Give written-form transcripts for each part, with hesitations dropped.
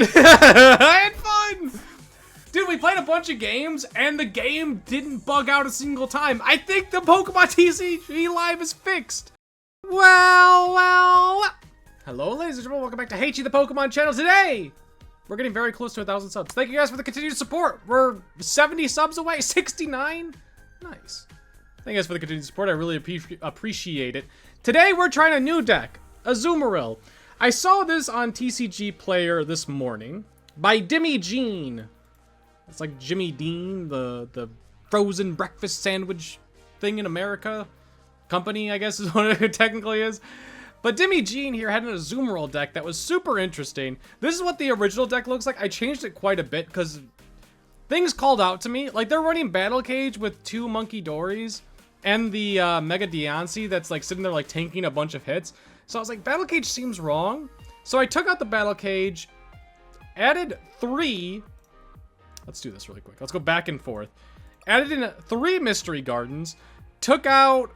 fun! I had fun! Dude, we played a bunch of games, and the game didn't bug out a single time. I think the Pokemon TCG Live is fixed. Well. Hello, ladies and gentlemen. Welcome back to Haychie, the Pokemon channel. Today, we're getting very close to 1,000 subs. Thank you guys for the continued support. We're 70 subs away, 69. Nice. Thank you guys for the continued support. I really appreciate it. Today, we're trying a new deck, Azumarill. I saw this on TCG Player this morning by Dimmy Jean. It's like Jimmy Dean, the frozen breakfast sandwich thing in America. Company, I guess is what it technically is. But Dimmy Jean here had an Azumarill deck that was super interesting. This is what the original deck looks like. I changed it quite a bit because things called out to me. Like, they're running Battle Cage with 2 Munkidoris and the Mega Diancie that's like sitting there like tanking a bunch of hits. So I was like, Battle Cage seems wrong. So I took out the Battle Cage, added 3... Let's do this really quick. Let's go back and forth. Added in 3 Mystery Gardens, took out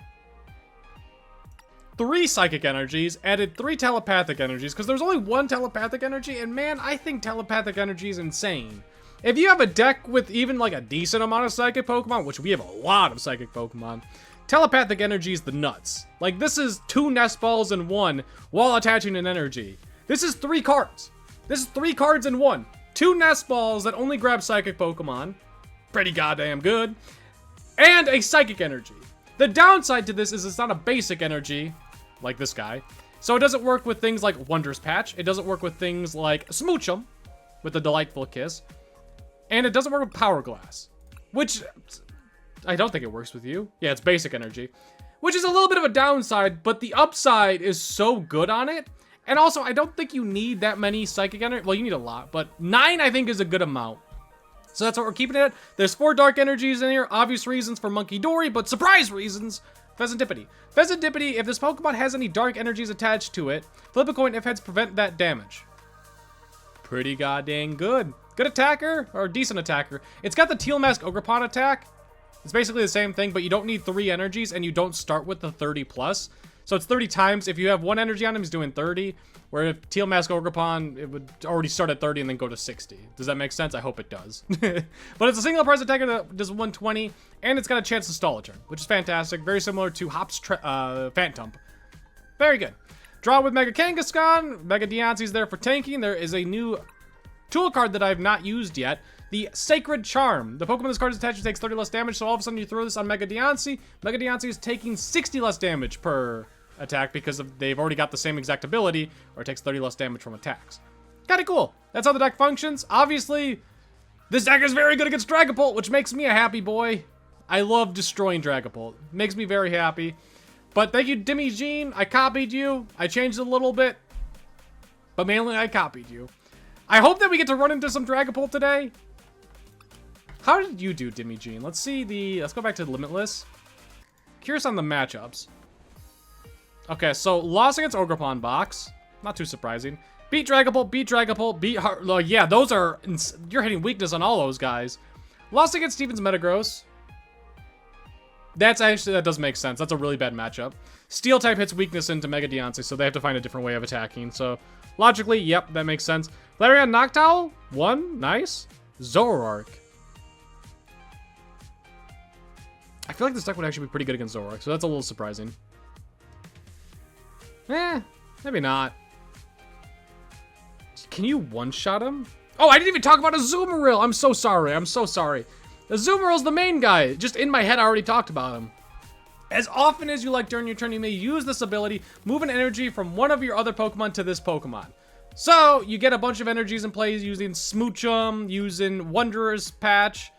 3 Psychic Energies, added 3 Telepathic Energies, because there's only 1 Telepathic Energy, and man, I think Telepathic Energy is insane. If you have a deck with even like a decent amount of Psychic Pokemon, which we have a lot of Psychic Pokemon, Telepathic Energy is the nuts. Like, this is 2 Nest Balls in 1 while attaching an Energy. This is 3 cards. This is 3 cards in 1. 2 Nest Balls that only grab Psychic Pokemon. Pretty goddamn good. And a Psychic Energy. The downside to this is it's not a Basic Energy, like this guy. So it doesn't work with things like Wondrous Patch. It doesn't work with things like Smoochum, with the Delightful Kiss. And it doesn't work with Powerglass, which I don't think it works with you. Yeah, it's Basic Energy, which is a little bit of a downside, but the upside is so good on it. And also, I don't think you need that many Psychic Energy. Well, you need a lot, but 9, I think, is a good amount. So that's what we're keeping it at. There's 4 Dark Energies in here. Obvious reasons for Munkidori, but surprise reasons, Fezandipiti. Fezandipiti, if this Pokemon has any Dark Energies attached to it, flip a coin if heads prevent that damage. Pretty goddamn good. Good attacker, or decent attacker. It's got the Teal Mask Ogerpon attack. It's basically the same thing, but you don't need 3 energies, and you don't start with the 30+. So it's 30 times. If you have 1 energy on him, he's doing 30. Where if Teal Mask Ogerpon, it would already start at 30 and then go to 60. Does that make sense? I hope it does. But it's a single price attacker that does 120, and it's got a chance to stall a turn, which is fantastic. Very similar to Hop's Phantump. Very good. Draw with Mega Kangaskhan. Mega Diancie's there for tanking. There is a new tool card that I have not used yet. The Sacred Charm. The Pokemon this card is attached to takes 30 less damage, so all of a sudden you throw this on Mega Diancie. Mega Diancie is taking 60 less damage per attack because they've already got the same exact ability, or it takes 30 less damage from attacks. Kinda cool. That's how the deck functions. Obviously, this deck is very good against Dragapult, which makes me a happy boy. I love destroying Dragapult. Makes me very happy. But thank you, Dimmy Jean. I copied you. I changed it a little bit, but mainly I copied you. I hope that we get to run into some Dragapult today. How did you do, Dimmy Jean? Let's go back to Limitless. Curious on the matchups. Okay, so lost against Ogerpon box. Not too surprising. Beat Dragapult, beat yeah, those are... You're hitting weakness on all those guys. Lost against Steven's Metagross. That's actually... That does make sense. That's a really bad matchup. Steel type hits weakness into Mega Diancie, so they have to find a different way of attacking. So, logically, yep, that makes sense. Larian Noctowl. 1. Nice. Zoroark. I feel like this deck would actually be pretty good against Zoroark, so that's a little surprising. Maybe not. Can you one-shot him? Oh, I didn't even talk about Azumarill. I'm so sorry. I'm so sorry. Azumarill's the main guy. Just in my head, I already talked about him. As often as you like during your turn, you may use this ability, move an energy from one of your other Pokemon to this Pokemon. So, you get a bunch of energies in play using Smoochum, using Wondrous Patch,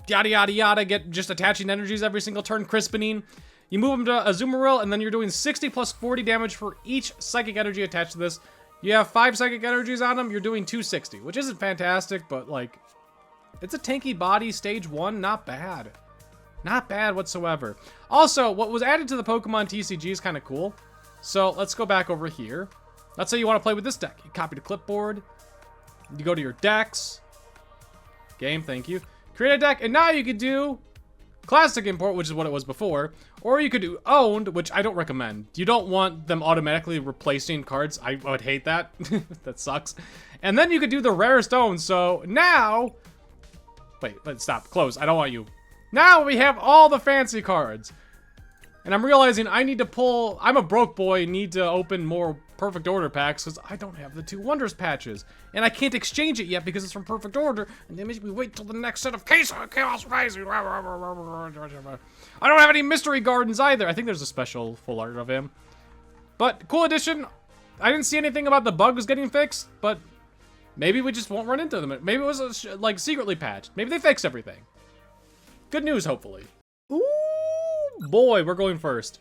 yada yada yada, get just attaching energies every single turn, Crispining. You move them to Azumarill, and then you're doing 60 plus 40 damage for each Psychic Energy attached to this. You have 5 Psychic Energies on them, you're doing 260, which isn't fantastic, but like, it's a tanky body, stage 1, not bad. Not bad whatsoever. Also, what was added to the Pokemon TCG is kind of cool. So let's go back over here. Let's say you want to play with this deck. You copy the clipboard, you go to your decks. Game, thank you. Create a deck, and now you can do Classic Import, which is what it was before, or you could do Owned, which I don't recommend. You don't want them automatically replacing cards. I would hate that. That sucks. And then you could do the Rarest Owned, so now... Wait, stop, close, I don't want you. Now we have all the fancy cards. And I'm realizing I need to pull... I'm a broke boy, need to open more Perfect Order packs because I don't have the 2 Wondrous Patches. And I can't exchange it yet because it's from Perfect Order. And they make me wait till the next set of Chaos Rising. I don't have any Mystery Gardens either. I think there's a special full art of him. But, cool addition. I didn't see anything about the bugs getting fixed, but maybe we just won't run into them. Maybe it was, like, secretly patched. Maybe they fixed everything. Good news, hopefully. Ooh, boy, we're going first.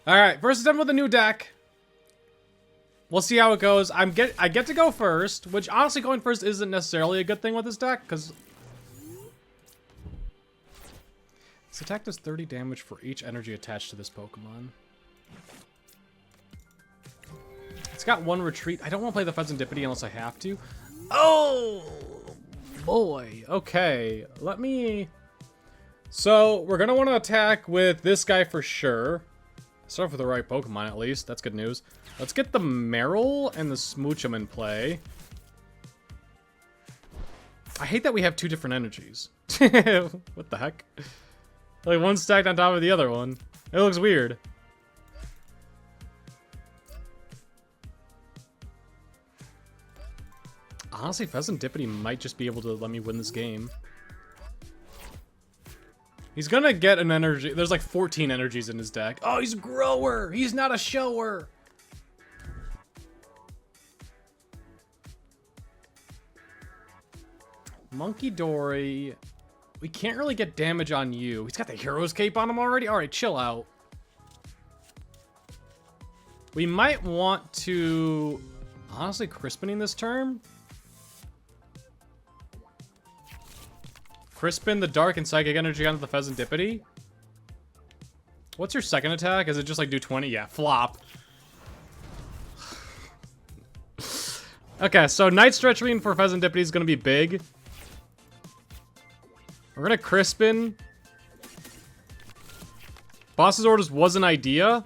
Alright, first attempt with a new deck. We'll see how it goes. I get to go first, which honestly going first isn't necessarily a good thing with this deck, because this attack does 30 damage for each energy attached to this Pokemon. It's got 1 retreat. I don't want to play the Fezandipiti unless I have to. Oh, boy. Okay, let me... So, we're going to want to attack with this guy for sure. Start with the right Pokemon, at least. That's good news. Let's get the Marill and the Smoochum in play. I hate that we have 2 different energies. What the heck? Like, one stacked on top of the other one. It looks weird. Honestly, Fezandipiti might just be able to let me win this game. He's gonna get an energy. There's like 14 energies in his deck. Oh, he's a grower. He's not a shower. Munkidori. We can't really get damage on you. He's got the Hero's Cape on him already? Alright, chill out. We might want to... Honestly, Crispining this turn? Crispin the Dark and Psychic Energy onto the Fezandipiti. What's your second attack? Is it just like do 20? Yeah, flop. Okay, so Night Stretcher for Fezandipiti is going to be big. We're going to Crispin. Boss's Orders was an idea.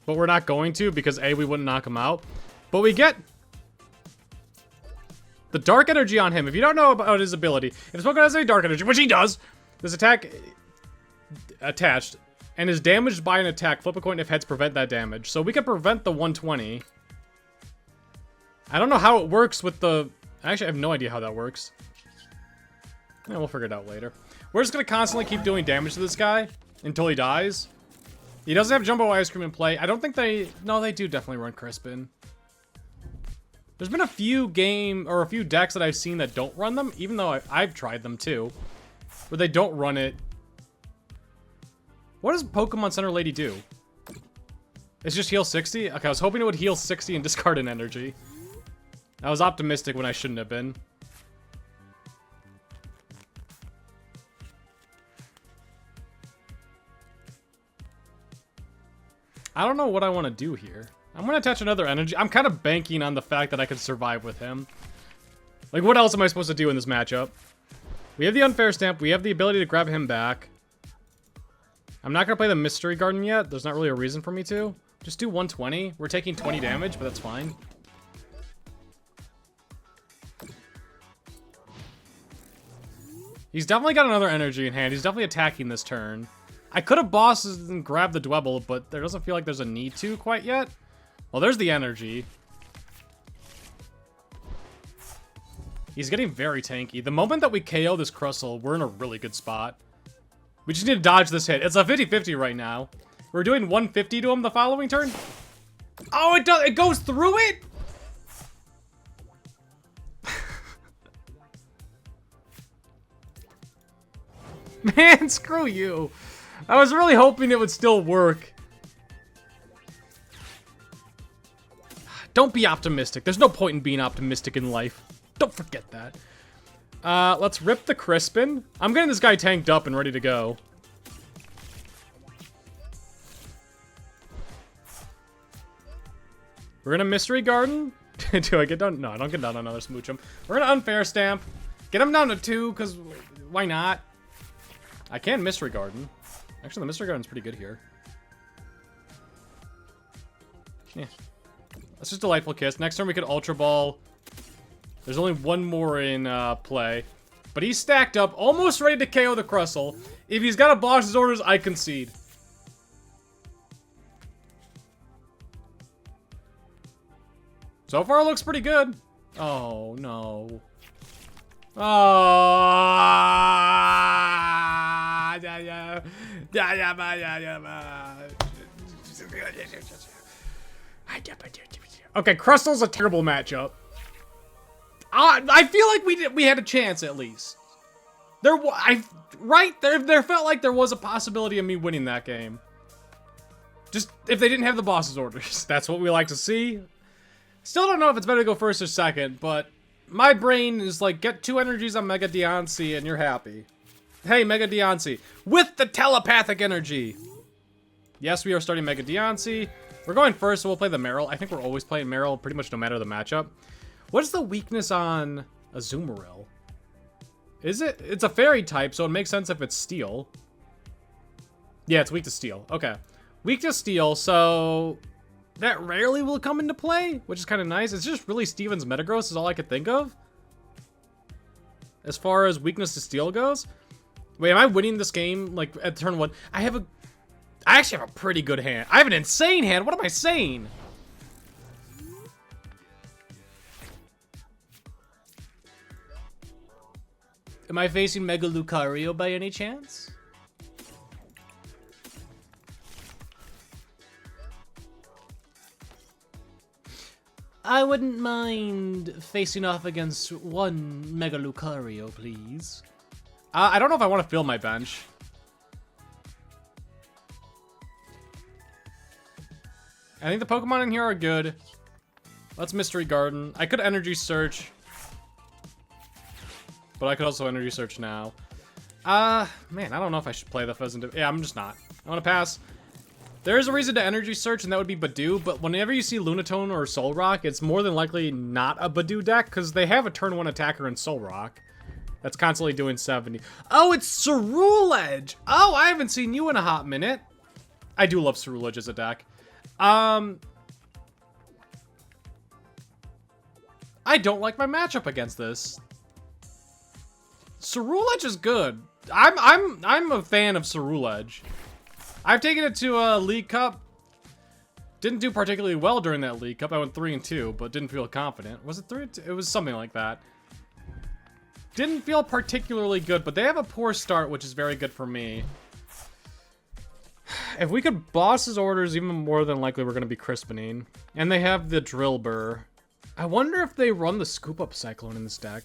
But we're not going to because A, we wouldn't knock him out. But we get... the Dark Energy on him. If you don't know about his ability, if his Pokemon has any Dark Energy, which he does, this attack attached and is damaged by an attack, flip a coin if heads prevent that damage. So we can prevent the 120. I don't know how it works with the... Actually, I have no idea how that works. Yeah, we'll figure it out later. We're just going to constantly keep doing damage to this guy until he dies. He doesn't have Jumbo Ice Cream in play. I don't think they... No, they do definitely run Crispin. There's been a few a few decks that I've seen that don't run them, even though I've tried them too, where they don't run it. What does Pokemon Center Lady do? It's just heal 60? Okay, I was hoping it would heal 60 and discard an energy. I was optimistic when I shouldn't have been. I don't know what I want to do here. I'm going to attach another energy. I'm kind of banking on the fact that I can survive with him. Like, what else am I supposed to do in this matchup? We have the Unfair Stamp. We have the ability to grab him back. I'm not going to play the Mystery Garden yet. There's not really a reason for me to. Just do 120. We're taking 20 damage, but that's fine. He's definitely got another energy in hand. He's definitely attacking this turn. I could have bossed and grabbed the Dwebble, but there doesn't feel like there's a need to quite yet. Well, there's the energy. He's getting very tanky. The moment that we KO this Crustle, we're in a really good spot. We just need to dodge this hit. It's a 50-50 right now. We're doing 150 to him the following turn. Oh, it does. It goes through it? Man, screw you. I was really hoping it would still work. Don't be optimistic. There's no point in being optimistic in life. Don't forget that. Let's rip the Crispin. I'm getting this guy tanked up and ready to go. We're gonna Mystery Garden. Do I get down? No, I don't get down another Smoochum. We're gonna Unfair Stamp. Get him down to 2, because why not? I can Mystery Garden. Actually, the Mystery Garden's pretty good here. Yeah. That's just Delightful Kiss. Next turn we could Ultra Ball. There's only one more in play. But he's stacked up, almost ready to KO the Crustle. If he's got a boss's orders, I concede. So far, it looks pretty good. Oh, no. Okay, Crustle's a terrible matchup. I feel like we had a chance at least. There felt like there was a possibility of me winning that game. Just if they didn't have the boss's orders. That's what we like to see. Still don't know if it's better to go first or second, but my brain is like, get 2 energies on Mega Diancie and you're happy. Hey, Mega Diancie, with the telepathic energy. Yes, we are starting Mega Diancie. We're going first, so we'll play the Marill. I think we're always playing Marill pretty much no matter the matchup. What's the weakness on Azumarill? Is it? It's a fairy type, so it makes sense if it's steel. Yeah, it's weak to steel. Okay. Weak to steel, so that rarely will come into play, which is kind of nice. It's just really Steven's Metagross is all I could think of. As far as weakness to steel goes. Wait, am I winning this game, like, at turn 1? I actually have a pretty good hand. I have an insane hand. What am I saying? Am I facing Mega Lucario by any chance? I wouldn't mind facing off against one Mega Lucario, please. I don't know if I want to fill my bench. I think the Pokemon in here are good. Let's Mystery Garden. I could Energy Search. But I could also Energy Search now. Man, I don't know if I should play the Fezandipiti. Yeah, I'm just not. I want to pass. There is a reason to Energy Search, and that would be Badoo, but whenever you see Lunatone or Solrock, it's more than likely not a Badoo deck, because they have a turn 1 attacker in Solrock that's constantly doing 70. Oh, it's Ceruledge! Oh, I haven't seen you in a hot minute. I do love Ceruledge as a deck. I don't like my matchup against this. Ceruledge is good. I'm a fan of Ceruledge. I've taken it to a League Cup. Didn't do particularly well during that League Cup. I went 3-2, but didn't feel confident. Was it 3-2? It was something like that. Didn't feel particularly good, but they have a poor start, which is very good for me. If we could boss his orders, even more than likely we're going to be Crispining. And they have the Drillbur. I wonder if they run the Scoop Up Cyclone in this deck.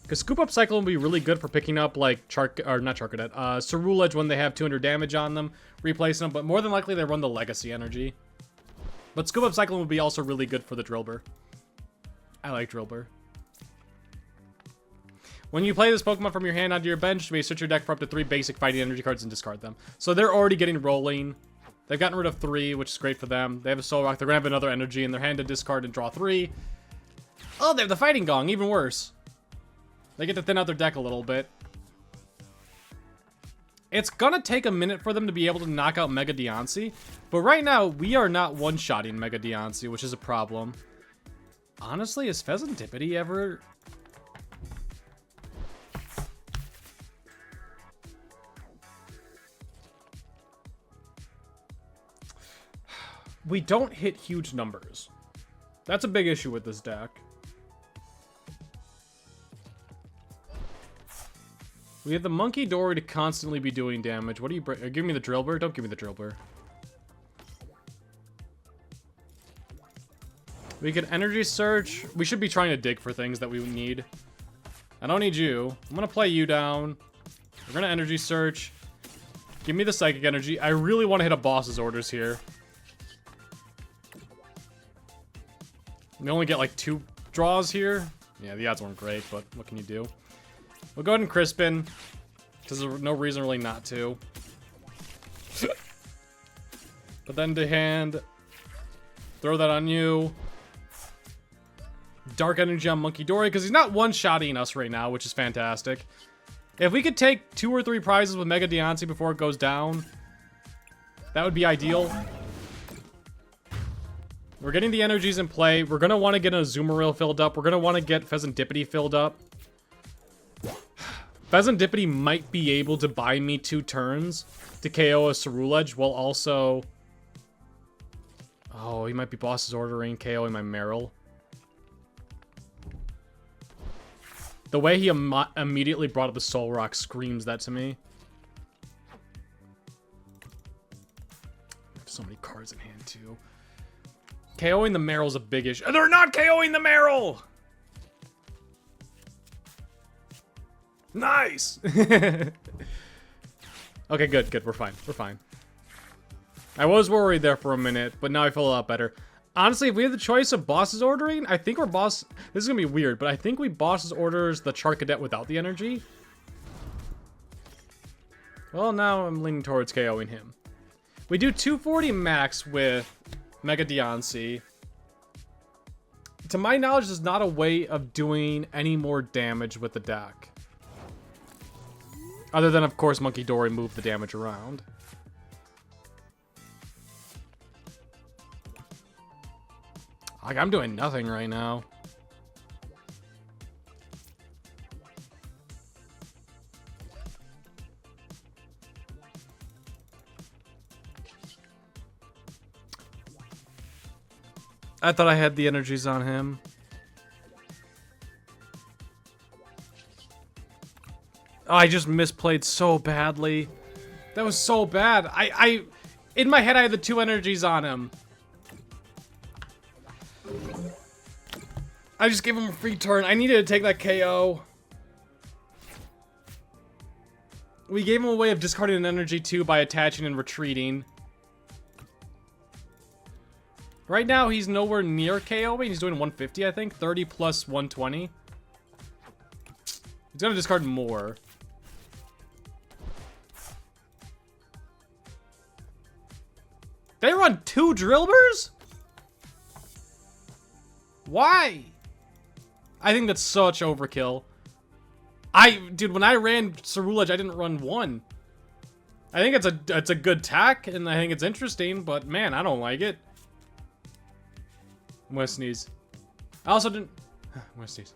Because Scoop Up Cyclone would be really good for picking up, like, Ceruledge when they have 200 damage on them, replacing them, but more than likely they run the Legacy Energy. But Scoop Up Cyclone would be also really good for the Drillbur. I like Drillbur. When you play this Pokemon from your hand onto your bench, you may search your deck for up to 3 basic fighting energy cards and discard them. So they're already getting rolling. They've gotten rid of 3, which is great for them. They have a Solrock. They're going to have another energy in their hand to discard and draw 3. Oh, they have the Fighting Gong. Even worse. They get to thin out their deck a little bit. It's gonna take a minute for them to be able to knock out Mega Diancie, but right now, we are not one-shotting Mega Diancie, which is a problem. Honestly, is Fezandipiti ever... We don't hit huge numbers. That's a big issue with this deck. We have the Munkidori to constantly be doing damage. What do you bring? Give me the Drillbur? Don't give me the Drillbur. We can Energy Search. We should be trying to dig for things that we need. I don't need you. I'm going to play you down. We're going to Energy Search. Give me the Psychic Energy. I really want to hit a boss's orders here. We only get like 2 draws here. Yeah, the odds weren't great, but what can you do? We'll go ahead and Crispin, because there's no reason really not to. But then to hand, throw that on you. Dark Energy on Munkidori, because he's not one-shotting us right now, which is fantastic. If we could take 2 or 3 prizes with Mega Diancie before it goes down, that would be ideal. We're getting the energies in play. We're going to want to get an Azumarill filled up. We're going to want to get Fezandipiti filled up. Fezandipiti might be able to buy me 2 turns to KO a Ceruledge while also... Oh, he might be boss's ordering, KOing my Marill. The way he immediately brought up the Soul Rock screams that to me. I have so many cards in hand, too. KOing the Marill's a big issue. They're not KOing the Marill! Nice! Okay, good. We're fine. We're fine. I was worried there for a minute, but now I feel a lot better. Honestly, if we had the choice of bosses ordering, I think our boss... This is going to be weird, but I think we bosses orders the Charcadet without the energy. Well, now I'm leaning towards KOing him. We do 240 max with Mega Diancie. To my knowledge, there's not a way of doing any more damage with the deck. Other than, of course, Munkidori move the damage around. Like, I'm doing nothing right now. I thought I had the energies on him. Oh, I just misplayed so badly. That was so bad. In my head, I had the 2 energies on him. I just gave him a free turn. I needed to take that KO. We gave him a way of discarding an energy too by attaching and retreating. Right now, he's nowhere near KOing. He's doing 150, I think. 30 plus 120. He's gonna discard more. They run 2 Drillburs? Why? I think that's such overkill. Dude, when I ran Ceruledge, I didn't run 1. I think it's a good tack, and I think it's interesting, but man, I don't like it. I'm gonna sneeze. I also didn't... I'm gonna sneeze.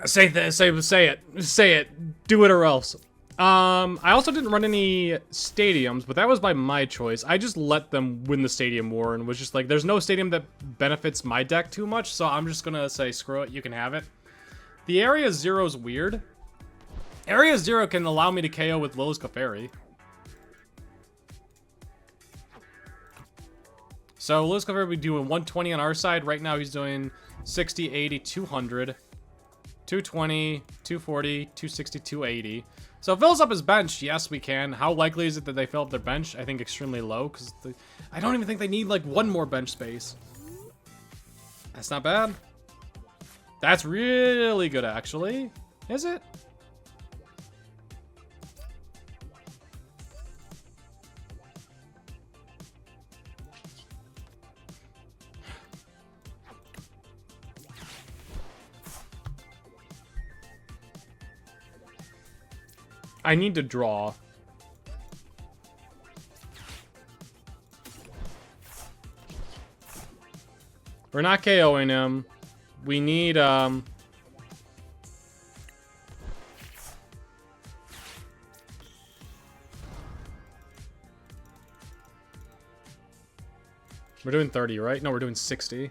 Say it. Do it or else. I also didn't run any stadiums, but that was by my choice. I just let them win the stadium war and was just like, there's no stadium that benefits my deck too much, so I'm just gonna say, screw it, you can have it. The Area 0 is weird. Area 0 can allow me to KO with Lillie's Clefairy. So Lillie's Clefairy will be doing 120 on our side. Right now he's doing 60, 80, 200, 220, 240, 260, 280. So fills up his bench, yes, we can. How likely is it that they fill up their bench? I think extremely low, because I don't even think they need, like, 1 more bench space. That's not bad. That's really good, actually. Is it? I need to draw. We're not KOing him. We need, We're doing 30, right? No, we're doing 60.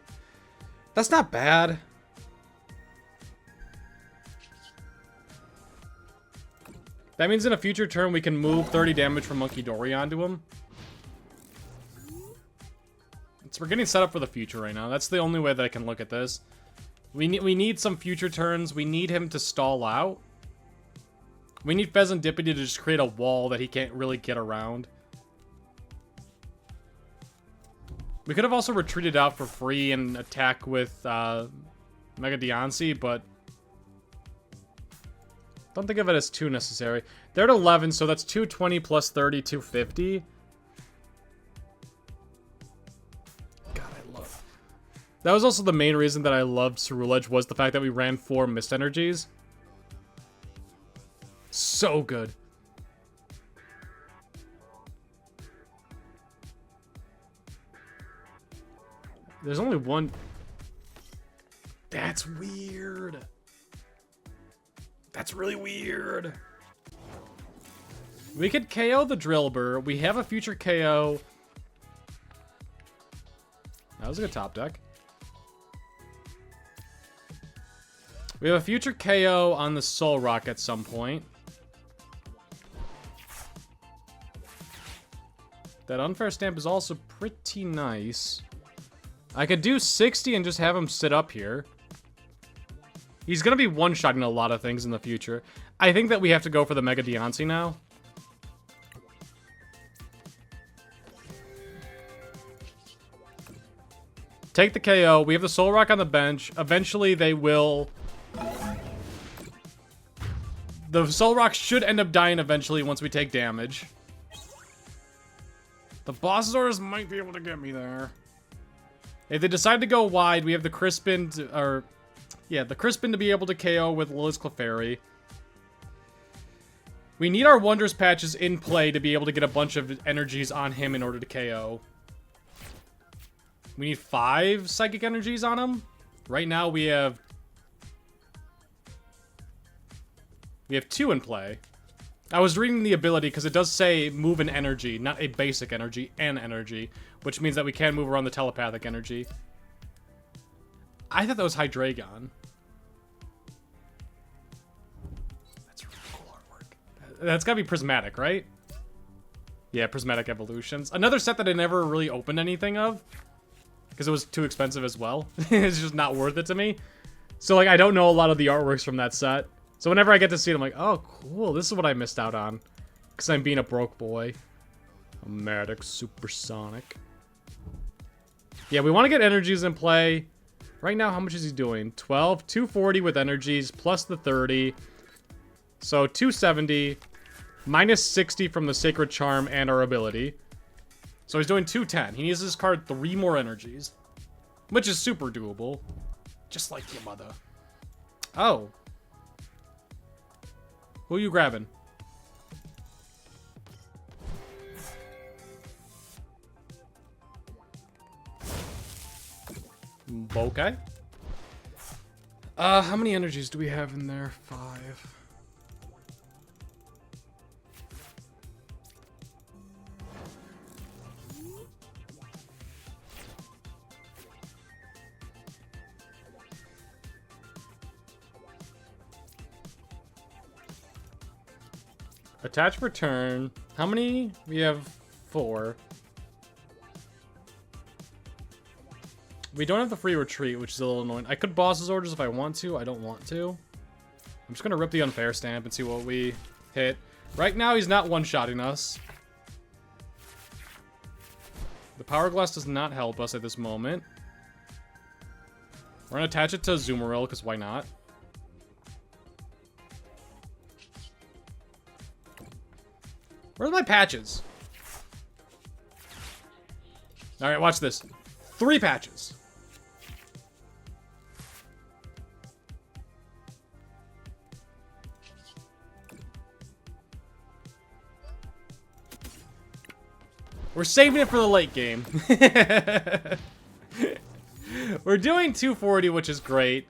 That's not bad. That means in a future turn we can move 30 damage from Munkidori onto him. So we're getting set up for the future right now. That's the only way that I can look at this. We need some future turns. We need him to stall out. We need Fezandipiti to just create a wall that he can't really get around. We could have also retreated out for free and attack with Mega Diancie, but don't think of it as too necessary. They're at 11, so that's 220 plus 30, 250. God, I love... That was also the main reason that I loved Ceruledge, was the fact that we ran 4 Mist Energies. so good. There's only one. That's weird. That's really weird. We could KO the Drillbur. We have a future KO. That was a good top deck. We have a future KO on the Solrock at some point. That Unfair Stamp is also pretty nice. I could do 60 and just have him sit up here. He's going to be one-shotting a lot of things in the future. I think that we have to go for the Mega Diancie now. Take the KO. We have the Solrock on the bench. Eventually, they will... The Solrock should end up dying eventually once we take damage. The boss's orders might be able to get me there. If they decide to go wide, we have the Crispin to, the Crispin to be able to KO with Lillie's Clefairy. We need our Wondrous Patches in play to be able to get a bunch of energies on him in order to KO. We need 5 Psychic Energies on him. Right now we have 2 in play. I was reading the ability because it does say move an energy, not a basic energy, an energy, which means that we can move around the telepathic energy. I thought that was Hydreigon. That's really cool artwork. That's gotta be Prismatic, right? Yeah, Prismatic Evolutions. Another set that I never really opened anything of because it was too expensive as well. It's just not worth it to me. So, like, I don't know a lot of the artworks from that set. So whenever I get to see it, I'm like, oh, cool. This is what I missed out on. Because I'm being a broke boy. A Matic Supersonic. Yeah, we want to get energies in play. Right now, how much is he doing? 12, 240 with energies, plus the 30. So 270, minus 60 from the Sacred Charm and our ability. So he's doing 210. He needs this card 3 more energies. Which is super doable. Just like your mother. Oh. Who are you grabbing? Okay. How many energies do we have in there? 5. Attach for turn. How many? We have 4. We don't have the free retreat, which is a little annoying. I could boss's orders if I want to. I don't want to. I'm just going to rip the Unfair Stamp and see what we hit. Right now, he's not one-shotting us. The Powerglass does not help us at this moment. We're going to attach it to Azumarill, because why not? Where's my patches? Alright, watch this. 3 patches. We're saving it for the late game. We're doing 240, which is great.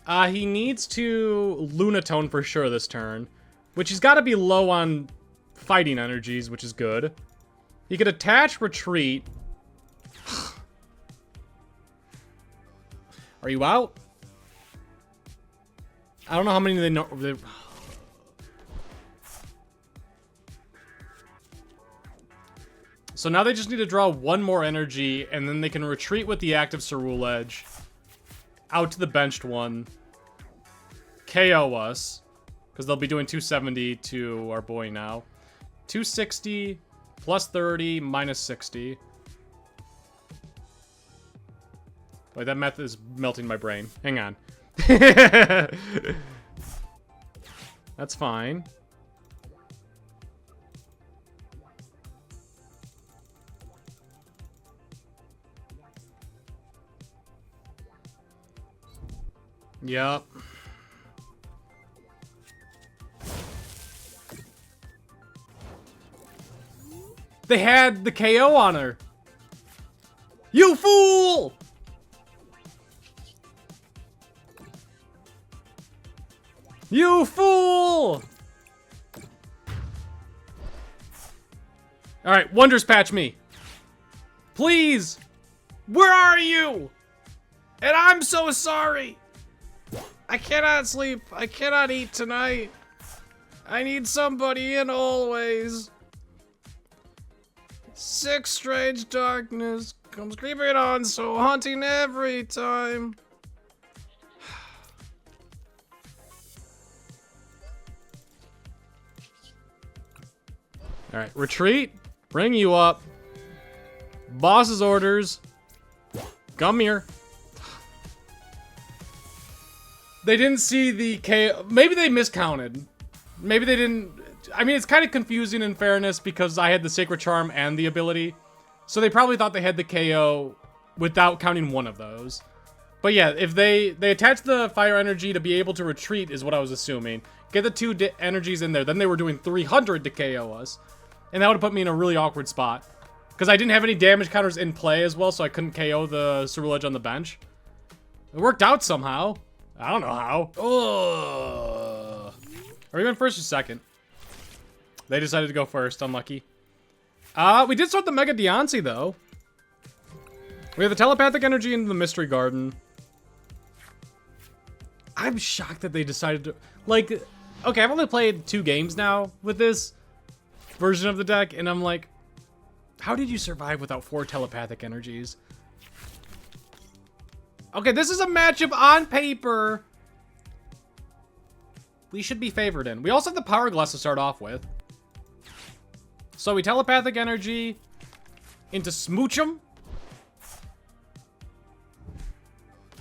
He needs to Lunatone for sure this turn, which he's got to be low on fighting energies, which is good. He could attach retreat. Are you out? I don't know how many they know. So now they just need to draw 1 more energy, and then they can retreat with the active Ceruledge out to the benched one, KO us, because they'll be doing 270 to our boy now. 260 plus 30 minus 60. Like, that math is melting my brain. Hang on. That's fine. Yep. They had the KO on her. You fool! You fool! Alright, Wondrous Patch me. Please! Where are you? And I'm so sorry! I cannot sleep. I cannot eat tonight. I need somebody in always. Sick, strange darkness comes creeping on, so haunting every time. Alright, retreat. Bring you up. Boss's orders. Come here. They didn't see the KO. Maybe they miscounted. Maybe they didn't. I mean, it's kind of confusing in fairness because I had the Sacred Charm and the ability. So they probably thought they had the KO without counting one of those. But yeah, if they attached the fire energy to be able to retreat is what I was assuming. Get the two energies in there. Then they were doing 300 to KO us. And that would have put me in a really awkward spot. Because I didn't have any damage counters in play as well, so I couldn't KO the Ceruledge on the bench. It worked out somehow. I don't know how. Ugh. Are we going first or second? They decided to go first. Unlucky. We did start the Mega Diancie, though. We have the Telepathic Energy into the Mystery Garden. I'm shocked that they decided to... Like, okay, I've only played 2 games now with this version of the deck, and I'm like, how did you survive without 4 Telepathic Energies? Okay, this is a matchup on paper we should be favored in. We also have the Powerglass to start off with. So we Telepathic Energy into Smoochum.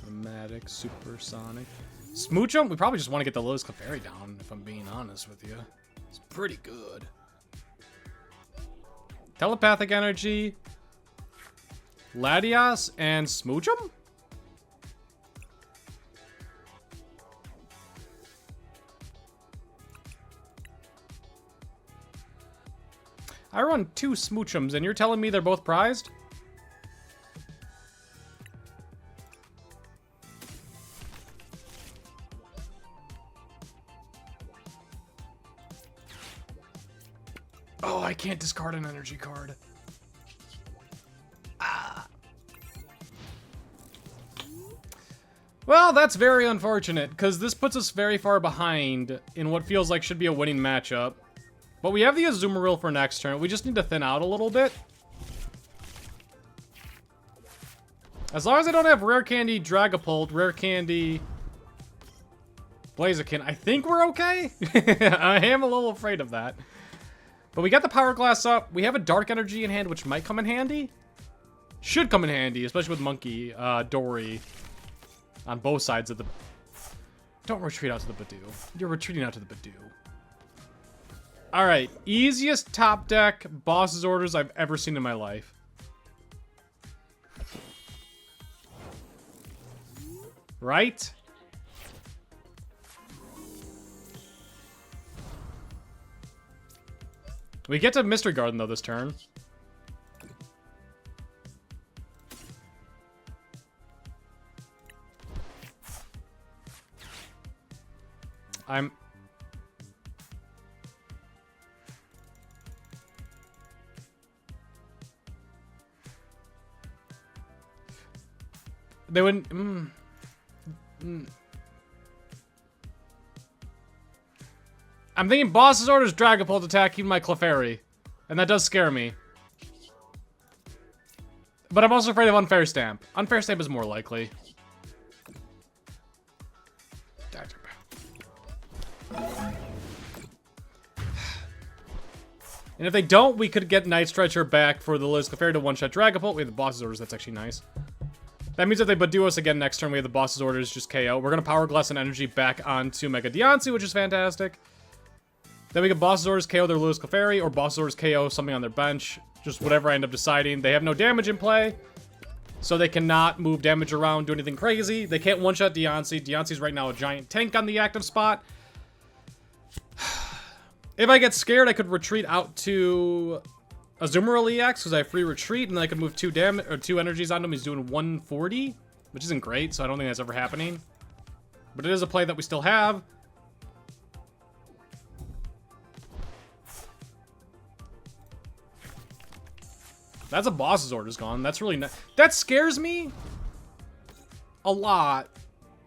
Dramatic, Supersonic. Smoochum, we probably just want to get the Lillie's Clefairy down, if I'm being honest with you. It's pretty good. Telepathic Energy, Latias, and Smoochum? I run 2 Smoochums, and you're telling me they're both prized? Oh, I can't discard an energy card. Ah. Well, that's very unfortunate, because this puts us very far behind in what feels like should be a winning matchup. But we have the Azumarill for next turn. We just need to thin out a little bit. As long as I don't have Rare Candy Dragapult, Rare Candy Blaziken, I think we're okay. I am a little afraid of that. But we got the Powerglass up. We have a Dark Energy in hand, which might come in handy. Should come in handy, especially with Munkidori on both sides of the... Don't retreat out to the Badoo. You're retreating out to the Badoo. Alright, easiest top deck boss's orders I've ever seen in my life. Right? We get to Mystery Garden, though, this turn. They wouldn't... I'm thinking boss's orders Dragapult attacking my Clefairy. And that does scare me. But I'm also afraid of Unfair Stamp. Unfair Stamp is more likely. And if they don't, we could get Night Stretcher back for the Lillie's Clefairy to one-shot Dragapult. We have the boss's orders. That's actually nice. That means if they Badoo us again next turn, we have the boss's orders just KO. We're going to Powerglass and Energy back onto Mega Diancie, which is fantastic. Then we get boss's orders KO their Lillie's Clefairy, or boss's orders KO something on their bench. Just whatever I end up deciding. They have no damage in play, so they cannot move damage around, do anything crazy. They can't one-shot Diancie. Diancie's right now a giant tank on the active spot. If I get scared, I could retreat out to Azumarill EX because I have free retreat, and then I can move 2 energies onto him. He's doing 140, which isn't great, so I don't think that's ever happening. But it is a play that we still have. That's a boss's order's gone. That's really not. That scares me a lot.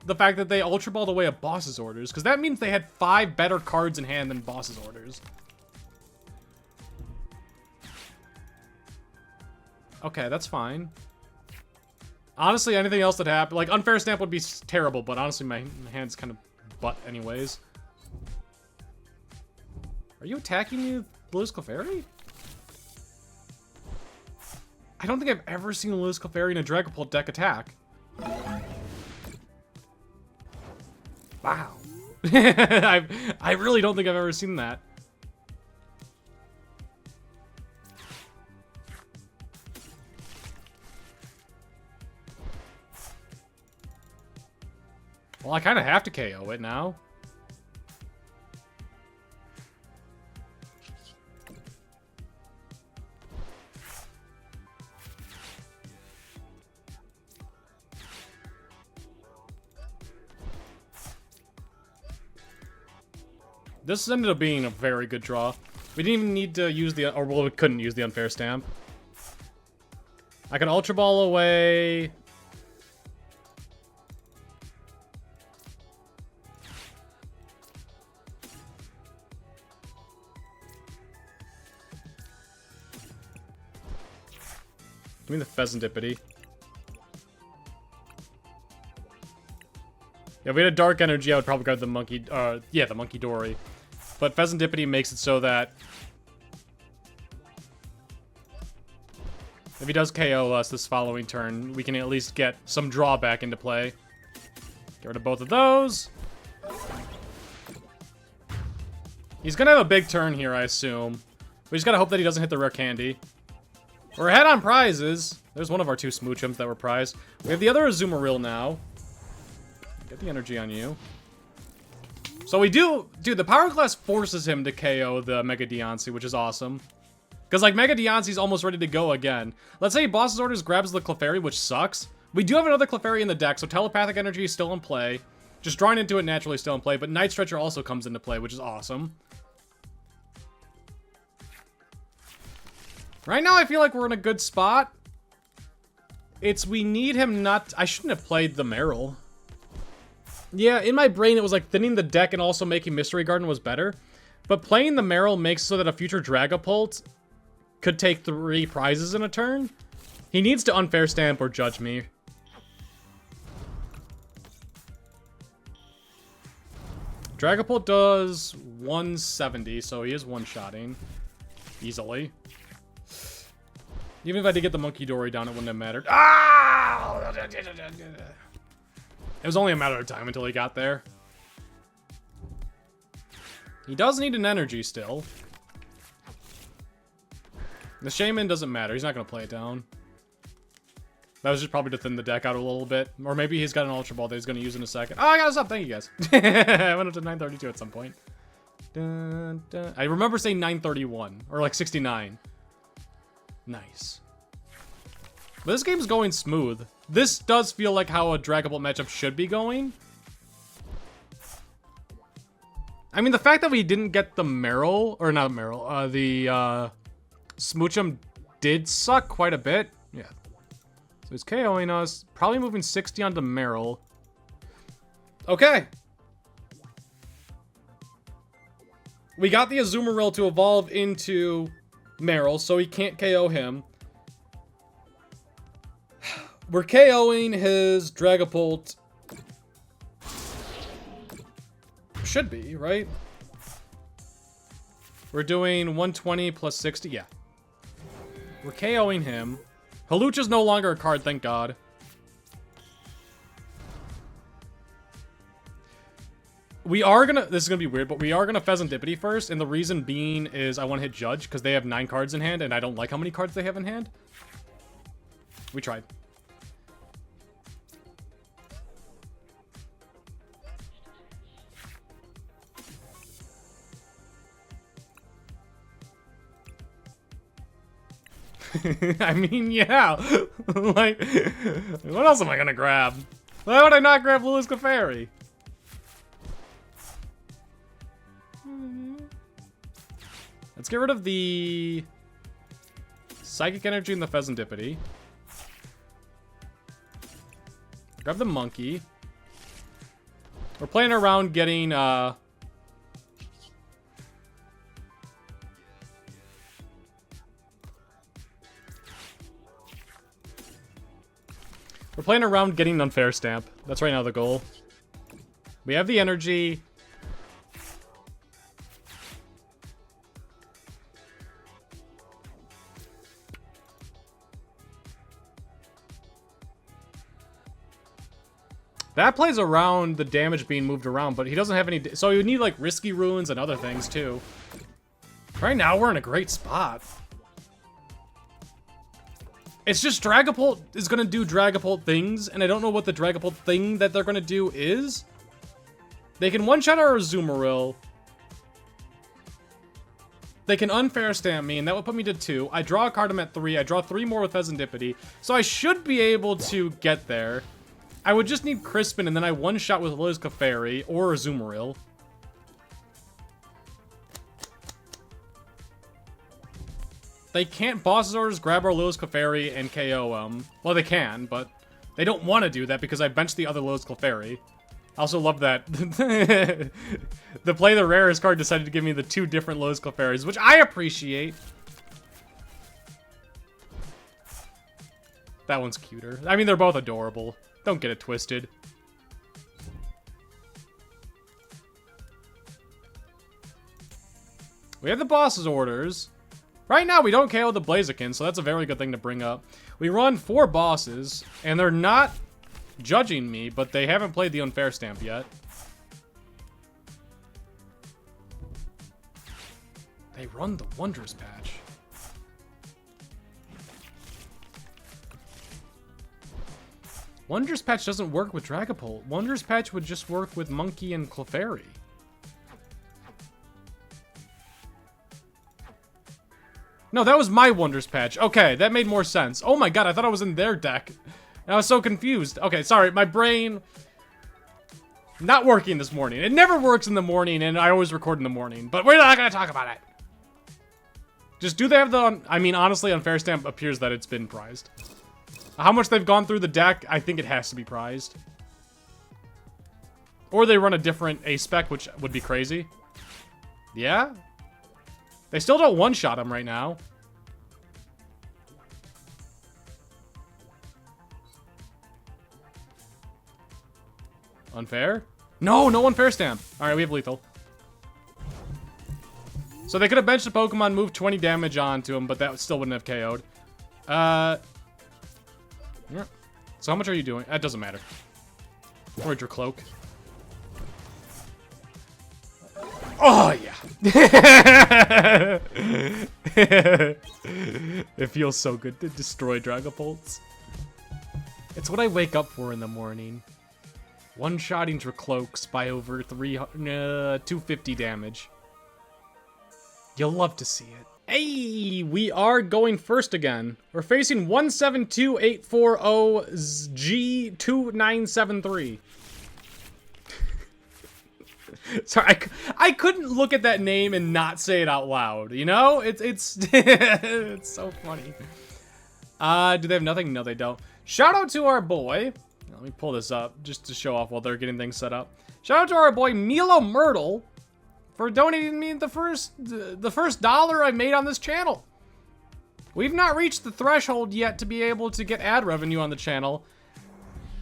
The fact that they Ultra Balled away a boss's orders, because that means they had 5 better cards in hand than boss's orders. Okay, that's fine. Honestly, anything else that happened, like Unfair Stamp would be terrible, but honestly, my hand's kind of butt anyways. Are you attacking me with Blue's Clefairy? I don't think I've ever seen a Lillie's Clefairy in a Dragapult deck attack. Wow. I really don't think I've ever seen that. Well, I kind of have to KO it now. This ended up being a very good draw. We didn't even need to use the, or well, we couldn't use the Unfair Stamp. I can Ultra Ball away. Give me the Fezandipiti. Yeah, if we had a Dark Energy, I would probably grab the the Munkidori. But Fezandipiti makes it so that if he does KO us this following turn, we can at least get some drawback into play. Get rid of both of those. He's gonna have a big turn here, I assume. We just gotta hope that he doesn't hit the rare candy. We're ahead on prizes. There's one of our 2 Smoochums that were prized. We have the other Azumarill now. Get the energy on you. So we do... Dude, the Powerglass forces him to KO the Mega Diancie, which is awesome. Because, like, Mega Diancie's almost ready to go again. Let's say Boss's Orders grabs the Clefairy, which sucks. We do have another Clefairy in the deck, so Telepathic Energy is still in play. Just drawing into it naturally still in play, but Night Stretcher also comes into play, which is awesome. Right now, I feel like we're in a good spot. We need him not... I shouldn't have played the Marill. Yeah, in my brain, it was like thinning the deck and also making Mystery Garden was better. But playing the Marill makes so that a future Dragapult could take 3 prizes in a turn. He needs to Unfair Stamp or Judge me. Dragapult does 170, so he is one-shotting. Easily. Even if I did get the Munkidori down, it wouldn't have mattered. Ah! It was only a matter of time until he got there. He does need an energy still. The Shaman doesn't matter. He's not going to play it down. That was just probably to thin the deck out a little bit. Or maybe he's got an Ultra Ball that he's going to use in a second. Oh, I got to stop. Thank you, guys. I went up to 932 at some point. Dun, dun. I remember saying 931. Or like 69. Nice. But this game's going smooth. This does feel like how a Dragapult matchup should be going. I mean, the fact that we didn't get the Marill, or not Marill, the Smoochum did suck quite a bit. Yeah. So he's KOing us. Probably moving 60 onto Marill. Okay. We got the Azumarill to evolve into Marill, so he can't KO him. We're KOing his Dragapult. Should be, right? We're doing 120 plus 60. Yeah. We're KOing him. Hawlucha's no longer a card, thank God. We are gonna... This is gonna be weird, but we are gonna Fezandipiti first, and the reason being is I want to hit Judge, because they have 9 cards in hand, and I don't like how many cards they have in hand. We tried. I mean, yeah. Like, what else am I gonna grab? Why would I not grab Lillie's Clefairy? Let's get rid of the Psychic Energy and the Fezandipiti. Grab the Monkey. We're playing around getting, we're playing around getting Unfair Stamp. That's right now the goal. We have the energy. That plays around the damage being moved around, but he doesn't have any... So you need, like, Risky Ruins and other things, too. Right now, we're in a great spot. It's just Dragapult is going to do Dragapult things, and I don't know what the Dragapult thing that they're going to do is. They can one-shot our Azumarill. They can Unfair Stamp me, and that would put me to 2. I draw a card, I'm at 3. I draw 3 more with Fezandipiti. So I should be able to get there. I would just need Crispin, and then I one-shot with Lillie's Clefairy or Azumarill. They can't Boss's Orders, grab our Lillie's Clefairy, and KO him. Well, they can, but they don't want to do that because I benched the other Lillie's Clefairy. I also love that the Play the Rarest card decided to give me the 2 different Lillie's Clefairies, which I appreciate. That one's cuter. I mean, they're both adorable. Don't get it twisted. We have the Boss's Orders. Right now, we don't KO the Blaziken, so that's a very good thing to bring up. We run 4 bosses, and they're not judging me, but they haven't played the Unfair Stamp yet. They run the Wondrous Patch. Wondrous Patch doesn't work with Dragapult. Wondrous Patch would just work with Monkey and Clefairy. No, that was my Wondrous Patch. Okay, that made more sense. Oh my god, I thought I was in their deck. I was so confused. Okay, sorry, my brain... not working this morning. It never works in the morning, and I always record in the morning. But we're not gonna talk about it. Just do they have the... I mean, honestly, Unfair Stamp appears that it's been prized. How much they've gone through the deck, I think it has to be prized. Or they run a different A-Spec, which would be crazy. Yeah? They still don't one-shot him right now. Unfair? No, no Unfair Stamp. Alright, we have lethal. So they could have benched a Pokemon, moved 20 damage onto him, but that still wouldn't have KO'd. Yeah. So how much are you doing? That doesn't matter. Where'd your cloak? Oh, yeah. It feels so good to destroy Dragapults. It's what I wake up for in the morning. One-shotting Dracloaks by over 250 damage. You'll love to see it. Hey, we are going first again. We're facing 172840G2973. Sorry, I couldn't look at that name and not say it out loud, you know? It's it's so funny. Do they have nothing? No, they don't. Shout out to our boy. Let me pull this up just to show off while they're getting things set up. Shout out to our boy Milo Myrtle for donating me the first $1 I made on this channel. We've not reached the threshold yet to be able to get ad revenue on the channel.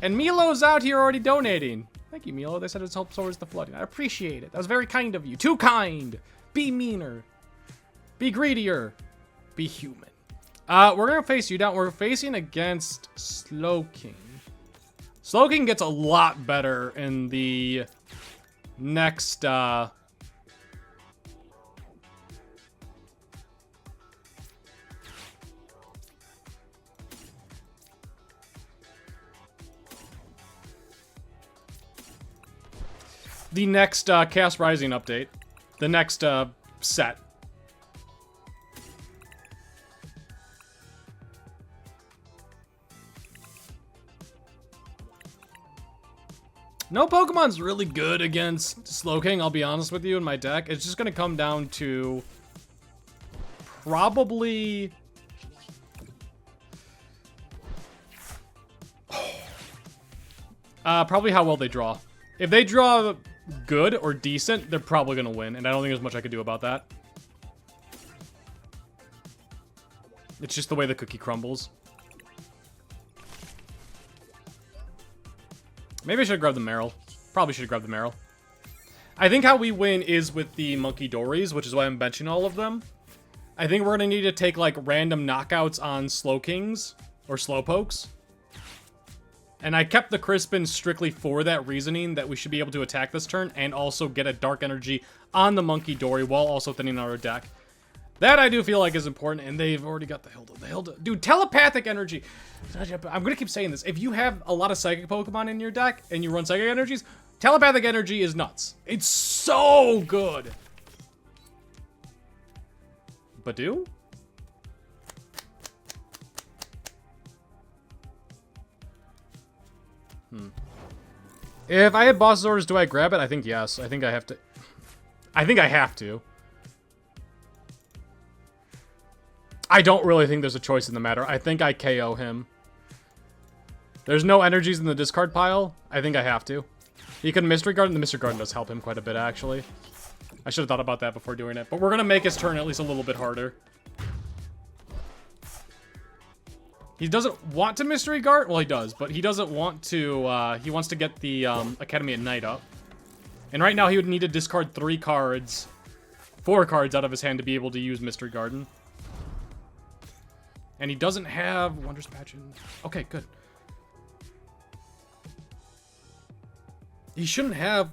And Milo's out here already donating. Thank you, Milo. They said it's helped towards the flooding. I appreciate it. That was very kind of you. Too kind. Be meaner. Be greedier. Be human. We're gonna face you down. We're facing against Slowking. Slowking gets a lot better in the next, Chaos Rising update. The next, set. No Pokemon's really good against Slowking, I'll be honest with you, in my deck. It's just going to come down to probably... probably how well they draw. If they draw good or decent, they're probably going to win, and I don't think there's much I could do about that. It's just the way the cookie crumbles. Maybe I should have grabbed the Marill. Probably should have grabbed the Marill. I think how we win is with the Munkidoris, which is why I'm benching all of them. I think we're going to need to take, like, random knockouts on Slowkings or Slowpokes. And I kept the Crispin strictly for that reasoning, that we should be able to attack this turn and also get a Dark Energy on the Munkidori while also thinning out our deck. That I do feel like is important, and they've already got the Hilda. Dude, Telepathic Energy. I'm going to keep saying this. If you have a lot of Psychic Pokemon in your deck and you run Psychic Energies, Telepathic Energy is nuts. It's so good. Badu? If I had boss's orders, do I grab it? I think yes. I think I have to. I think I have to. I don't really think there's a choice in the matter. I think I KO him. There's no energies in the discard pile. I think I have to. He can Mystery Garden. The Mystery Garden does help him quite a bit, actually. I should have thought about that before doing it. But we're going to make his turn at least a little bit harder. He doesn't want to Mystery Guard. Well, he does, but he doesn't want to. He wants to get the Academy at Night up. And right now, he would need to discard 4 cards out of his hand to be able to use Mystery Garden. And he doesn't have Wondrous Patch. Okay, good. He shouldn't have.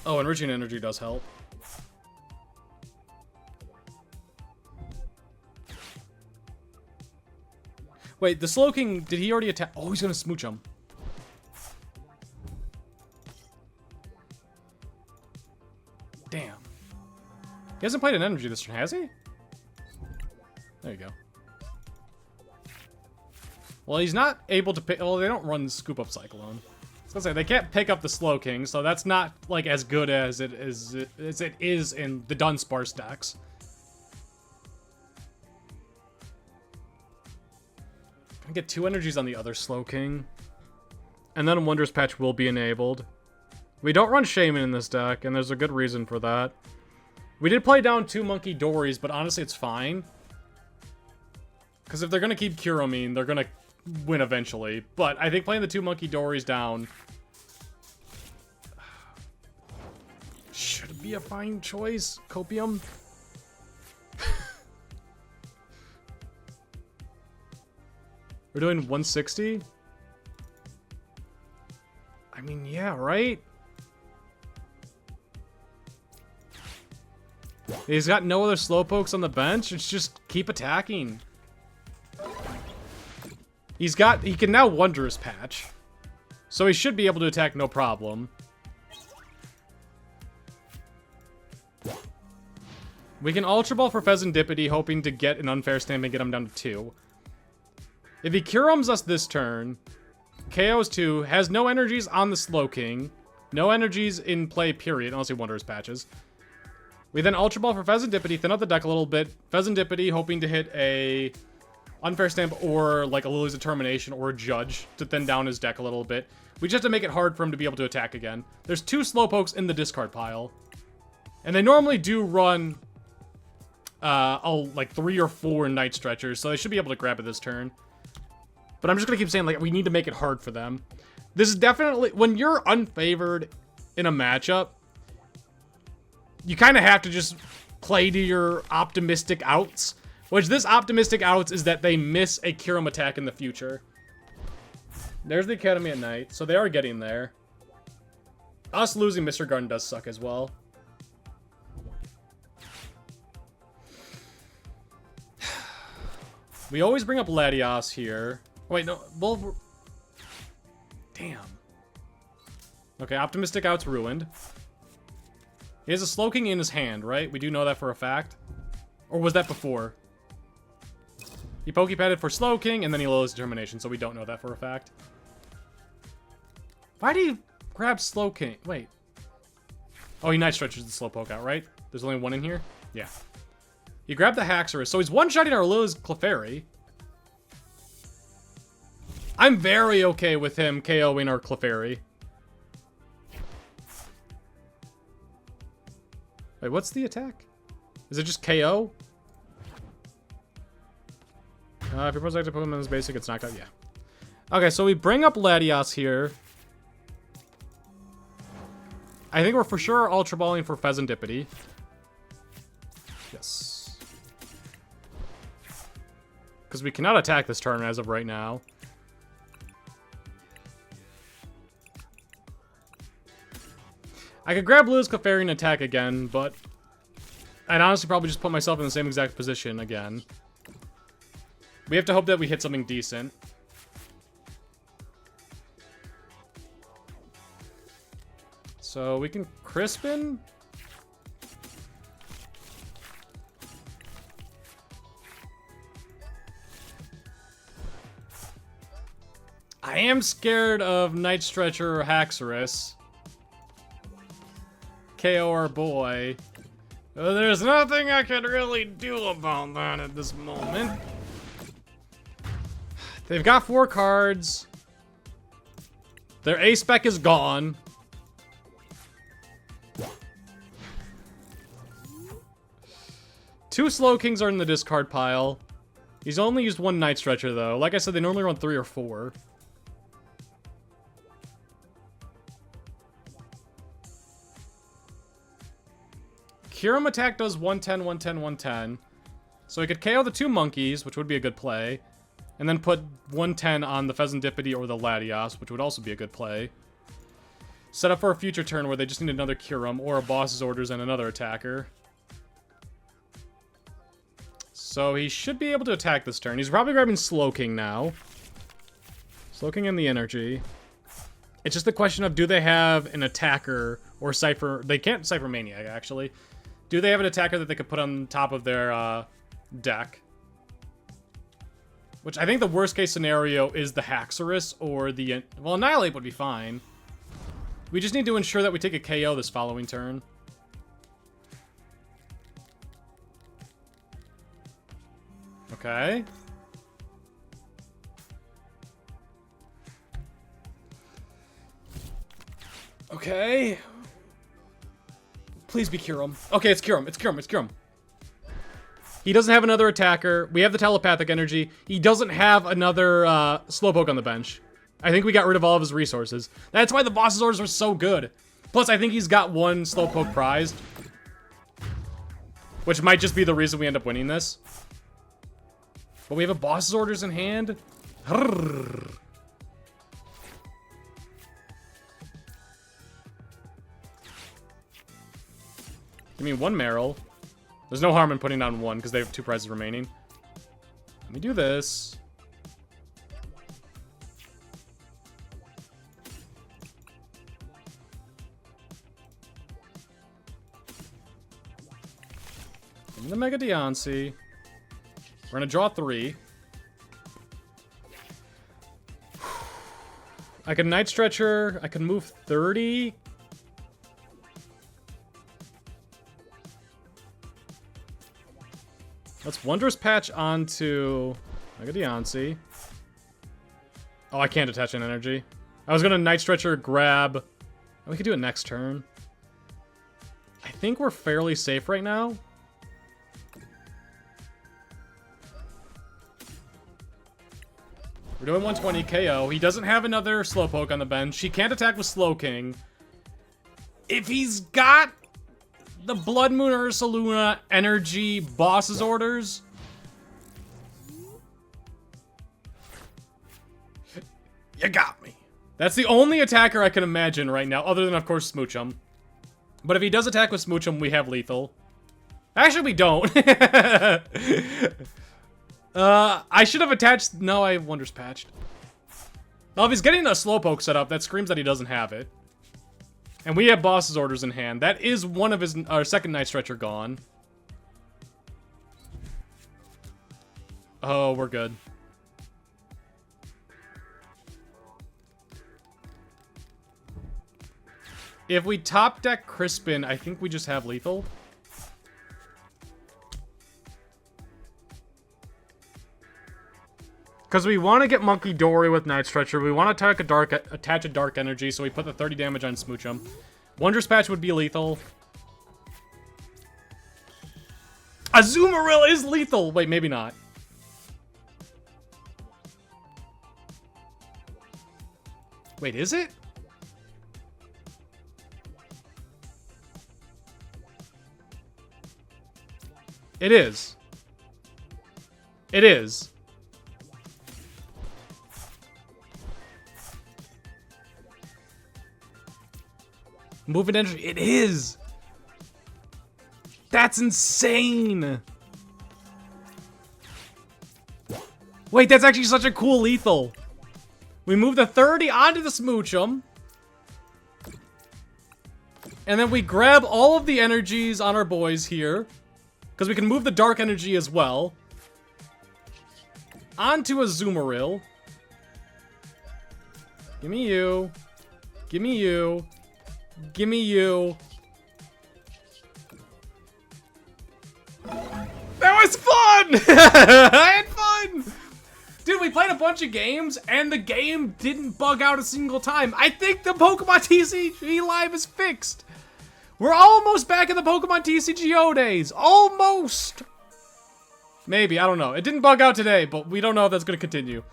Oh, Enriching Energy does help. Wait, the Slowking, did he already attack? Oh, he's gonna smooch him. Damn. He hasn't played an energy this turn, has he? There you go. Well, he's not able to pick. Well, they don't run Scoop Up Cyclone. I was gonna say, they can't pick up the Slowking, so that's not, like, as good as it is in the Dunsparce decks. I get 2 energies on the other Slowking. And then Wondrous Patch will be enabled. We don't run Shaman in this deck, and there's a good reason for that. We did play down 2 Munkidoris, but honestly, it's fine. Because if they're going to keep Curomine, they're going to win eventually. But I think playing the 2 Munkidoris down should be a fine choice. Copium. We're doing 160? I mean, yeah, right? He's got no other Slowpokes on the bench. It's just keep attacking. He can now Wondrous Patch. So he should be able to attack no problem. We can Ultra Ball for Fezandipiti, hoping to get an Unfair Stamp and get him down to 2. If he Curums us this turn, KOs 2, has no energies on the Slowking, no energies in play, period, unless he Wondrous Patches. We then Ultra Ball for Fezandipiti, thin out the deck a little bit. Fezandipiti hoping to hit a Unfair Stamp or like a Lillie's Determination or a Judge to thin down his deck a little bit. We just have to make it hard for him to be able to attack again. There's 2 Slowpokes in the discard pile. And they normally do run like 3 or 4 Night Stretchers, so they should be able to grab it this turn. But I'm just going to keep saying, like, we need to make it hard for them. This is definitely, when you're unfavored in a matchup, you kind of have to just play to your optimistic outs. Which this optimistic outs is that they miss a Kyurem attack in the future. There's the Academy at Night, so they are getting there. Us losing Mr. Garden does suck as well. We always bring up Latias here. Wait, no. Well, damn. Okay, Optimistic Out's ruined. He has a Slowking in his hand, right? We do know that for a fact. Or was that before? He Pokepadded for Slowking, and then he lowered his Determination, so we don't know that for a fact. Why do you grab Slowking. Wait. Oh, he Night Stretches the Slowpoke out, right? There's only one in here? Yeah. You grab the Haxorus. So he's one-shotting our Lillie's Clefairy. I'm very okay with him KOing our Clefairy. Wait, what's the attack? Is it just KO? If your protected Pokemon is basic, it's knocked out. Yeah. Okay, so we bring up Latias here. I think we're for sure Ultra Balling for Fezandipiti. Yes. Because we cannot attack this turn as of right now. I could grab Lillie's Clefairy and attack again, but I'd honestly probably just put myself in the same exact position again. We have to hope that we hit something decent. So we can Crispin. I am scared of Night Stretcher or Haxorus. KO our boy. There's nothing I can really do about that at this moment. They've got 4 cards. Their A-Spec is gone. Two Slowkings are in the discard pile. He's only used 1 Night Stretcher, though. Like I said, they normally run 3 or 4. Kyurem attack does 110, 110, 110. So he could KO the 2 monkeys, which would be a good play. And then put 110 on the Fezandipiti or the Latias, which would also be a good play. Set up for a future turn where they just need another Kyurem or a boss's orders and another attacker. So he should be able to attack this turn. He's probably grabbing Slowking now. Slowking and the energy. It's just a question of, do they have an attacker or Cypher? They can't Cypher Maniac, actually. Do they have an attacker that they could put on top of their deck? Which I think the worst case scenario is the Haxorus or the... Well, Annihilate would be fine. We just need to ensure that we take a KO this following turn. Okay. Okay. Please be Kyurem. Okay, it's Kyurem. It's Kyurem. It's Kyurem. He doesn't have another attacker. We have the telepathic energy. He doesn't have another Slowpoke on the bench. I think we got rid of all of his resources. That's why the boss's orders are so good. Plus, I think he's got 1 Slowpoke prized. Which might just be the reason we end up winning this. But we have a boss's orders in hand. Give me 1 Marill. There's no harm in putting down 1 because they have 2 prizes remaining. Let me do this. Give me the Mega Diancie. We're gonna draw 3. I can Night Stretcher. I can move 30. Let's Wondrous Patch onto Mega Diancie. Oh, I can't attach an energy. I was gonna Night Stretcher grab. We could do it next turn. I think we're fairly safe right now. We're doing 120 KO. He doesn't have another Slowpoke on the bench. He can't attack with Slowking. If he's got the Blood Moon Ursaluna energy boss's orders, you got me. That's the only attacker I can imagine right now, other than, of course, Smoochum. But if he does attack with Smoochum, we have lethal. Actually, we don't. I should have attached... No, I Wondrous Patched. Now, if he's getting a Slowpoke set up, that screams that he doesn't have it. And we have boss's orders in hand. That is one of his... Our second Night Stretcher gone. Oh, we're good. If we top deck Crispin, I think we just have lethal. Because we want to get Munkidori with Night Stretcher. We want to attach a dark energy, so we put the 30 damage on Smoochum. Wondrous Patch would be lethal. Azumarill is lethal! Wait, maybe not. Wait, is it? It is. It is. Moving energy. It is. That's insane. Wait, that's actually such a cool lethal. We move the 30 onto the Smoochum. And then we grab all of the energies on our boys here. Because we can move the dark energy as well. Onto a Azumarill. Give me you. Give me you. Give me you. That was fun! I had fun! Dude, we played a bunch of games, and the game didn't bug out a single time. I think the Pokemon TCG Live is fixed. We're almost back in the Pokemon TCGO days. Almost! Maybe, I don't know. It didn't bug out today, but we don't know if that's going to continue.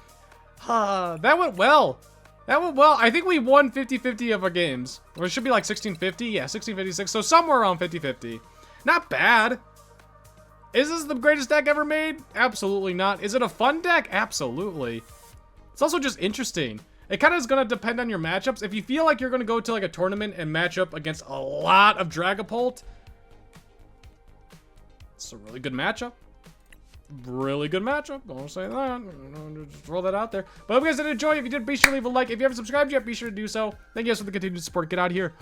That went well. That went well. I think we won 50-50 of our games. Or it should be like 16-50. Yeah, 16-56. So somewhere around 50-50. Not bad. Is this the greatest deck ever made? Absolutely not. Is it a fun deck? Absolutely. It's also just interesting. It kind of is going to depend on your matchups. If you feel like you're going to go to like a tournament and match up against a lot of Dragapult, it's a really good matchup. Really good matchup. Don't say that. Just throw that out there. But I hope you guys did enjoy. If you did, be sure to leave a like. If you haven't subscribed yet, be sure to do so. Thank you guys for the continued support. Get out of here.